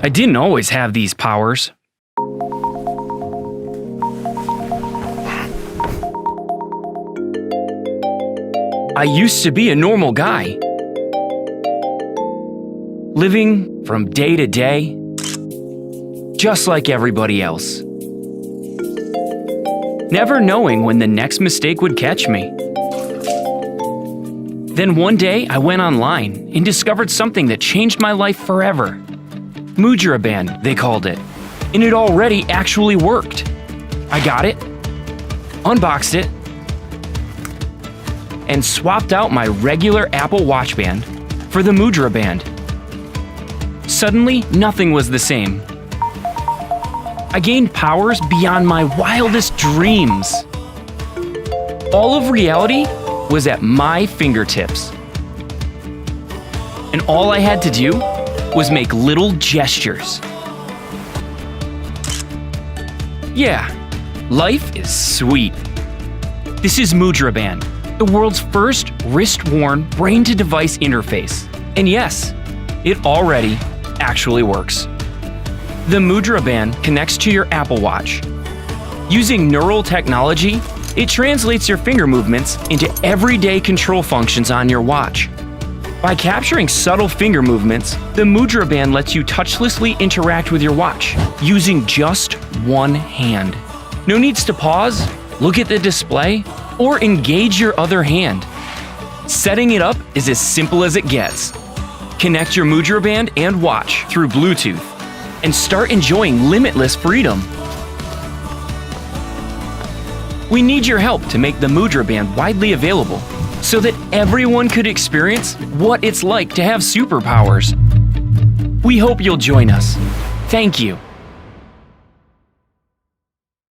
I didn't always have these powers. I used to be a normal guy, living from day to day, just like everybody else, never knowing when the next mistake would catch me. Then one day, I went online and discovered something that changed my life forever. Mudra band, they called it, and it already actually worked. I got it, unboxed it, and swapped out my regular Apple Watch band for the Mudra band. Suddenly, nothing was the same. I gained powers beyond my wildest dreams. All of reality was at my fingertips. And all I had to do was make little gestures. Yeah, life is sweet. This is Mudra Band, the world's first wrist-worn brain-to-device interface. And yes, it already actually works. The Mudra Band connects to your Apple Watch. Using neural technology, it translates your finger movements into everyday control functions on your watch. By capturing subtle finger movements, the Mudra Band lets you touchlessly interact with your watch using just one hand. No needs to pause, look at the display, or engage your other hand. Setting it up is as simple as it gets. Connect your Mudra Band and watch through Bluetooth and start enjoying limitless freedom. We need your help to make the Mudra Band widely available so that everyone could experience what it's like to have superpowers. We hope you'll join us. Thank you.